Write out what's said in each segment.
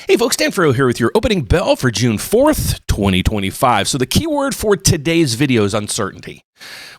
Hey folks, Dan Frio here with your opening bell for June 4th, 2025. So the key word for today's video is uncertainty.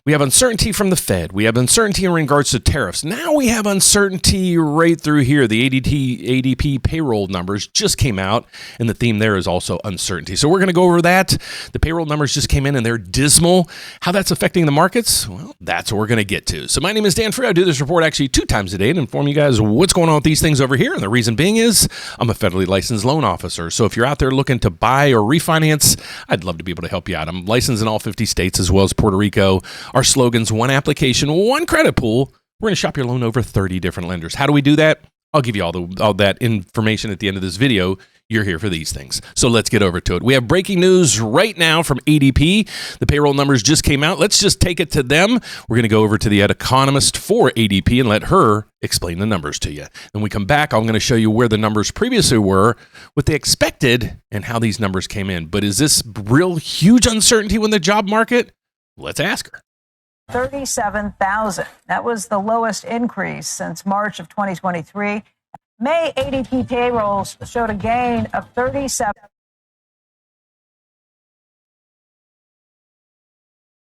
We have uncertainty from the Fed. We have uncertainty in regards to tariffs. Now we have uncertainty right through here. The ADP payroll numbers just came out, and the theme there is also uncertainty. So we're going to go over that. The payroll numbers just came in, and they're dismal. How that's affecting the markets? Well, that's what we're going to get to. So my name is Dan Frio. I do this report actually 2 times a day to inform you guys what's going on with these things over here. And the reason being is I'm a federally licensed loan officer. So if you're out there looking to buy or refinance, I'd love to be able to help you out. I'm licensed in all 50 states as well as Puerto Rico. Our slogan's one application, one credit pool. We're going to shop your loan over 30 different lenders. How do we do that? I'll give you all that information at the end of this video. You're here for these things. So let's get over to it. We have breaking news right now from ADP. The payroll numbers just came out. Let's just take it to them. We're going to go over to the economist for ADP and let her explain the numbers to you. Then we come back. I'm going to show you where the numbers previously were, what they expected, and how these numbers came in. But is this real huge uncertainty in the job market? Let's ask her. 37,000. That was the lowest increase since March of 2023. May ADP payrolls showed a gain of 37.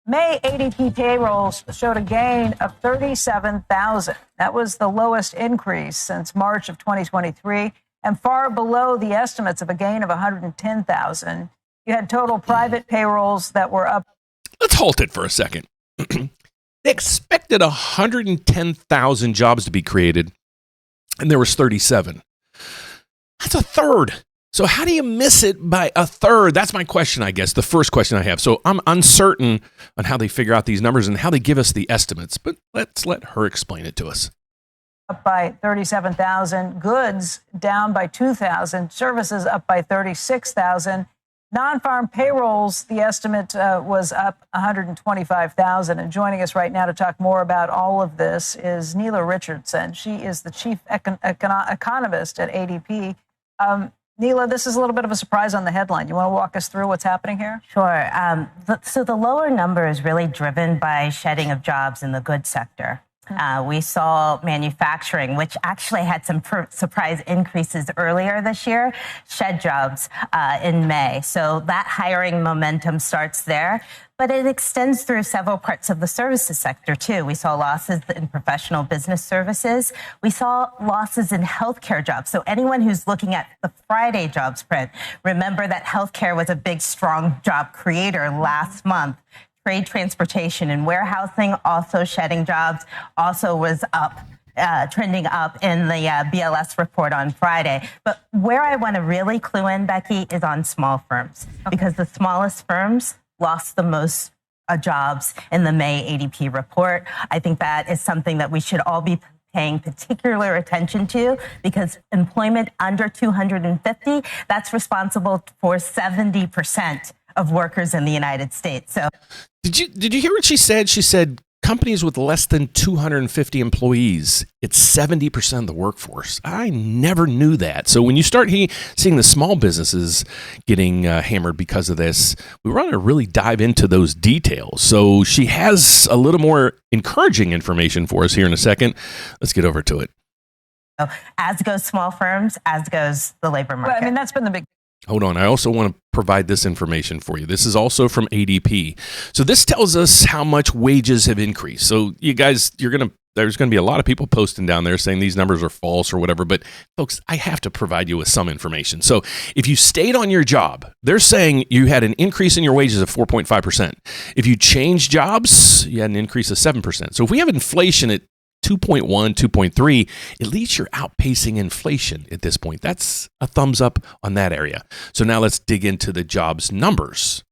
May ADP payrolls showed a gain of 37,000. That was the lowest increase since March of 2023 and far below the estimates of a gain of 110,000. You had total private payrolls that were up. Let's halt it for a second. They expected 110,000 jobs to be created, and there was 37. That's a third. So how do you miss it by a third? That's my question, I guess, the first question I have. So I'm uncertain on how they figure out these numbers and how they give us the estimates, but let's let her explain it to us. Up by 37,000, goods down by 2,000, services up by 36,000. Non-farm payrolls, the estimate was up 125,000. And joining us right now to talk more about all of this is Neela Richardson. She is the chief economist at ADP. Neela, this is a little bit of a surprise on the headline. You want to walk us through what's happening here? Sure. So the lower number is really driven by shedding of jobs in the goods sector. We saw manufacturing, which actually had some surprise increases earlier this year, shed jobs in May. So that hiring momentum starts there, but it extends through several parts of the services sector, too. We saw losses in professional business services. We saw losses in healthcare jobs. So anyone who's looking at the Friday jobs print, remember that healthcare was a big, strong job creator last month. Trade, transportation, and warehousing also shedding jobs, also was up, trending up in the BLS report on Friday. But where I want to really clue in, Becky, is on small firms, because the smallest firms lost the most jobs in the May ADP report. I think that is something that we should all be paying particular attention to, because employment under 250, that's responsible for 70% of workers in the United States. So did you hear what she said? She said companies with less than 250 employees, it's 70% of the workforce. I never knew that. So when you start seeing the small businesses getting hammered because of this, we want to really dive into those details. So she has a little more encouraging information for us here in a second. Let's get over to it. As goes small firms, as goes the labor market. Well, I mean, that's been the big. Hold on. I also want to provide this information for you. This is also from ADP. So this tells us how much wages have increased. So you guys, there's going to be a lot of people posting down there saying these numbers are false or whatever. But folks, I have to provide you with some information. So if you stayed on your job, they're saying you had an increase in your wages of 4.5%. If you changed jobs, you had an increase of 7%. So if we have inflation at 2.1, 2.3, at least you're outpacing inflation at this point. That's a thumbs up on that area. So now let's dig into the jobs numbers.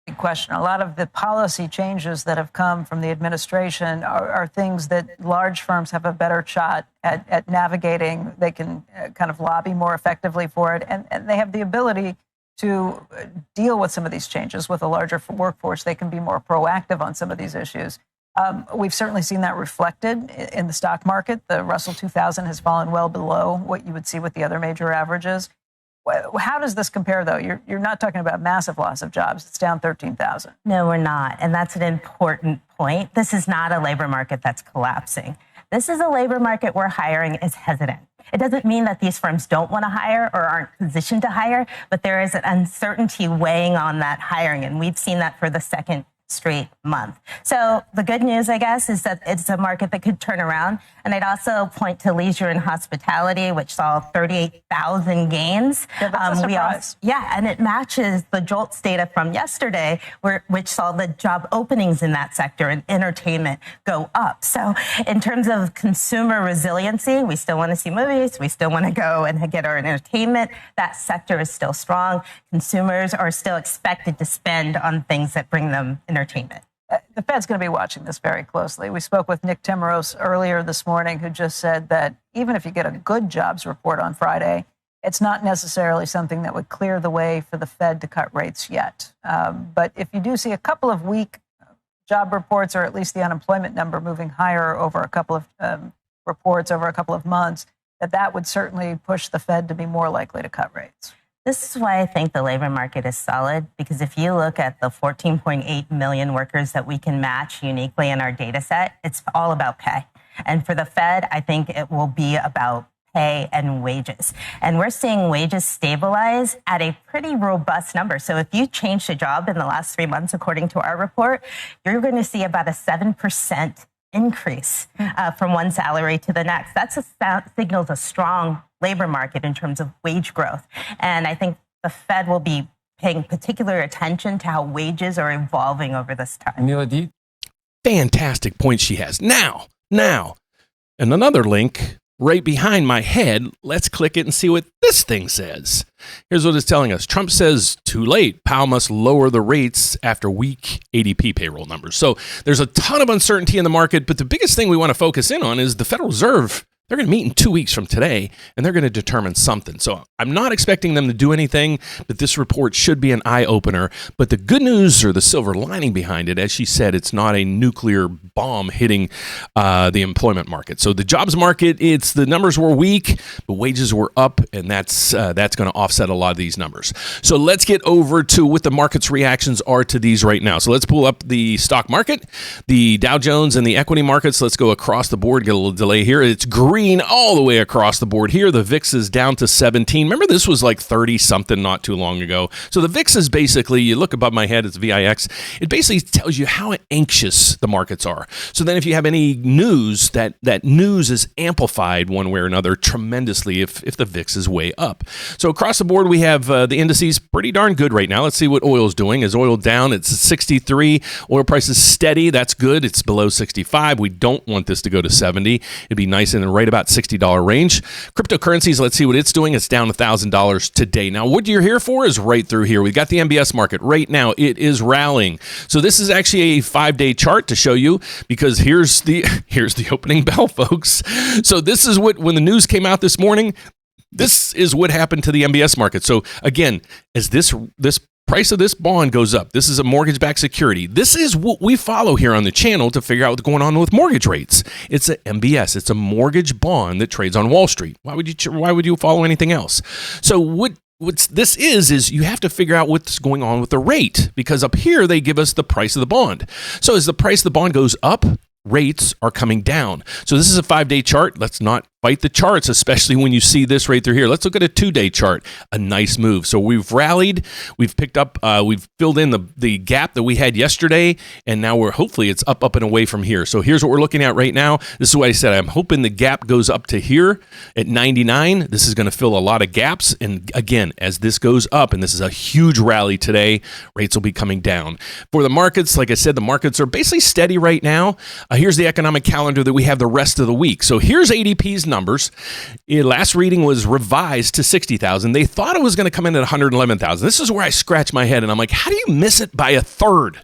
Big question. A lot of the policy changes that have come from the administration are things that large firms have a better shot at navigating. They can kind of lobby more effectively for it, and they have the ability to deal with some of these changes with a larger workforce. They can be more proactive on some of these issues. We've certainly seen that reflected in the stock market. The Russell 2000 has fallen well below what you would see with the other major averages. How does this compare, though? You're not talking about massive loss of jobs. It's down 13,000. No, we're not. And that's an important point. This is not a labor market that's collapsing. This is a labor market where hiring is hesitant. It doesn't mean that these firms don't want to hire or aren't positioned to hire, but there is an uncertainty weighing on that hiring. And we've seen that for the second straight month. So the good news, I guess, is that it's a market that could turn around. And I'd also point to leisure and hospitality, which saw 38,000 gains. Yeah, that's a surprise. And it matches the JOLTS data from yesterday, which saw the job openings in that sector and entertainment go up. So in terms of consumer resiliency, we still want to see movies. We still want to go and get our entertainment. That sector is still strong. Consumers are still expected to spend on things that bring them entertainment. The Fed's going to be watching this very closely. We spoke with Nick Timmeros earlier this morning, who just said that even if you get a good jobs report on Friday, it's not necessarily something that would clear the way for the Fed to cut rates yet. But if you do see a couple of weak job reports, or at least the unemployment number moving higher over a couple of reports over a couple of months, that would certainly push the Fed to be more likely to cut rates. This is why I think the labor market is solid, because if you look at the 14.8 million workers that we can match uniquely in our data set, it's all about pay. And for the Fed, I think it will be about pay and wages. And we're seeing wages stabilize at a pretty robust number. So if you changed a job in the last 3 months, according to our report, you're going to see about a 7% increase from one salary to the next. Signals a strong labor market in terms of wage growth. And I think the Fed will be paying particular attention to how wages are evolving over this time. Neela, Fantastic point she has. Now, and another link right behind my head. Let's click it and see what this thing says. Here's what it's telling us. Trump says, too late. Powell must lower the rates after weak ADP payroll numbers. So there's a ton of uncertainty in the market, but the biggest thing we want to focus in on is the Federal Reserve. They're going to meet in 2 weeks from today, and they're going to determine something. So I'm not expecting them to do anything, but this report should be an eye-opener. But the good news, or the silver lining behind it, as she said, it's not a nuclear bomb hitting the employment market. So the jobs market, the numbers were weak, but wages were up, and that's going to offset a lot of these numbers. So let's get over to what the market's reactions are to these right now. So let's pull up the stock market, the Dow Jones, and the equity markets. Let's go across the board, get a little delay here. It's green all the way across the board here. The VIX is down to 17. Remember, this was like 30 something not too long ago. So the VIX is basically, you look above my head, it's VIX. It basically tells you how anxious the markets are. So then if you have any news, that news is amplified one way or another tremendously if the VIX is way up. So across the board, we have the indices pretty darn good right now. Let's see what oil's doing. Is oil down? It's 63. Oil price is steady. That's good. It's below 65. We don't want this to go to 70. It'd be nice and right about $60 range. Cryptocurrencies, let's see what it's doing. It's down $1,000 today. Now, what you're here for is right through here. We've got the MBS market right now. It is rallying. So this is actually a 5-day chart to show you, because here's the opening bell, folks. So this is when the news came out this morning, this is what happened to the MBS market. So again, as this price of this bond goes up, this is a mortgage-backed security. This is what we follow here on the channel to figure out what's going on with mortgage rates. It's a MBS. It's a mortgage bond that trades on Wall Street. Why would you follow anything else? So what this is you have to figure out what's going on with the rate, because up here they give us the price of the bond. So as the price of the bond goes up, rates are coming down. So this is a 5-day chart. Let's not fight the charts, especially when you see this right through here. Let's look at a 2-day chart. A nice move. So we've rallied, we've picked up, we've filled in the gap that we had yesterday, and now hopefully it's up and away from here. So here's what we're looking at right now. This is what I said. I'm hoping the gap goes up to here at 99. This is going to fill a lot of gaps. And again, as this goes up, and this is a huge rally today, rates will be coming down. For the markets, like I said, the markets are basically steady right now. Here's the economic calendar that we have the rest of the week. So here's ADP's numbers. Last reading was revised to 60,000. They thought it was going to come in at 111,000. This is where I scratch my head and I'm like, how do you miss it by a third?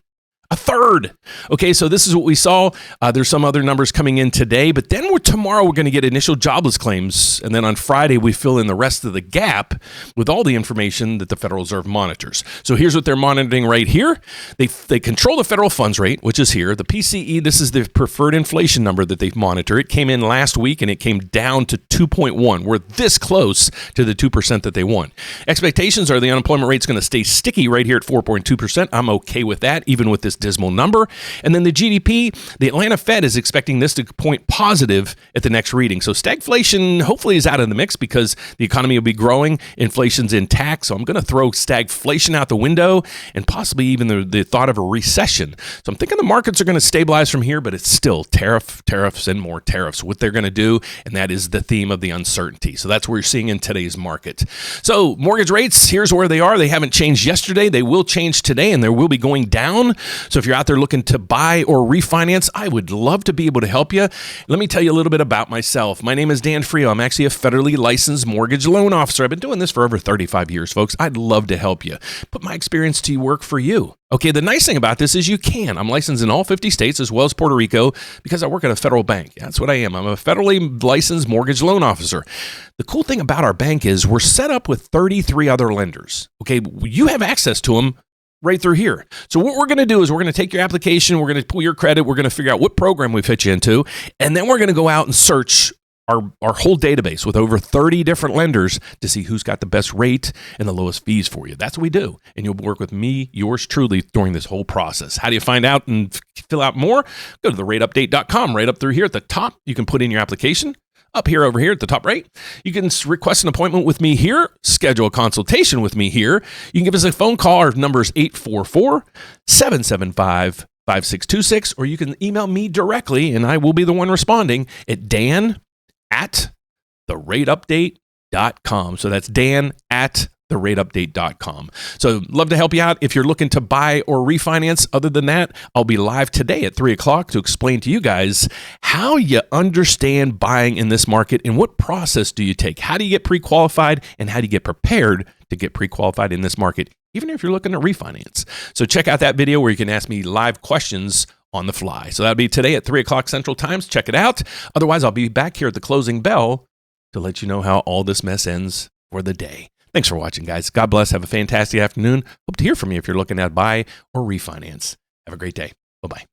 A third. Okay, so this is what we saw. There's some other numbers coming in today, but then tomorrow we're going to get initial jobless claims, and then on Friday we fill in the rest of the gap with all the information that the Federal Reserve monitors. So here's what they're monitoring right here. They control the federal funds rate, which is here. The PCE, this is the preferred inflation number that they monitor. It came in last week, and it came down to 2.1. We're this close to the 2% that they want. Expectations are the unemployment rate's going to stay sticky right here at 4.2%. I'm okay with that, even with this this dismal number. And then the GDP, the Atlanta Fed is expecting this to point positive at the next reading. So stagflation hopefully is out of the mix because the economy will be growing, inflation's intact. So I'm going to throw stagflation out the window and possibly even the thought of a recession. So I'm thinking the markets are going to stabilize from here, but it's still tariffs, and more tariffs, what they're going to do. And that is the theme of the uncertainty. So that's what we're seeing in today's market. So mortgage rates, here's where they are. They haven't changed yesterday. They will change today, and they will be going down. So if you're out there looking to buy or refinance, I would love to be able to help you. Let me tell you a little bit about myself. My name is Dan Frio. I'm actually a federally licensed mortgage loan officer. I've been doing this for over 35 years, folks. I'd love to help you. Put my experience to work for you. Okay, the nice thing about this is you can. I'm licensed in all 50 states as well as Puerto Rico because I work at a federal bank. That's what I am. I'm a federally licensed mortgage loan officer. The cool thing about our bank is we're set up with 33 other lenders. Okay, you have access to them right through here. So what we're going to do is we're going to take your application, we're going to pull your credit, we're going to figure out what program we fit you into, and then we're going to go out and search our whole database with over 30 different lenders to see who's got the best rate and the lowest fees for you. That's what we do. And you'll work with me, yours truly, during this whole process. How do you find out and fill out more? Go to therateupdate.com. Right up through here at the top, you can put in your application. Up here, over here at the top right, you can request an appointment with me here, schedule a consultation with me here. You can give us a phone call. Our number is 844-775-5626, or you can email me directly, and I will be the one responding at dan@therateupdate.com. So that's dan@therateupdate.com. So love to help you out if you're looking to buy or refinance. Other than that, I'll be live today at 3 o'clock to explain to you guys how you understand buying in this market and what process do you take. How do you get pre-qualified and how do you get prepared to get pre-qualified in this market, even if you're looking to refinance. So check out that video where you can ask me live questions on the fly. So that'll be today at 3 o'clock Central Times. Check it out. Otherwise, I'll be back here at the closing bell to let you know how all this mess ends for the day. Thanks for watching, guys. God bless. Have a fantastic afternoon. Hope to hear from you if you're looking at buy or refinance. Have a great day. Bye-bye.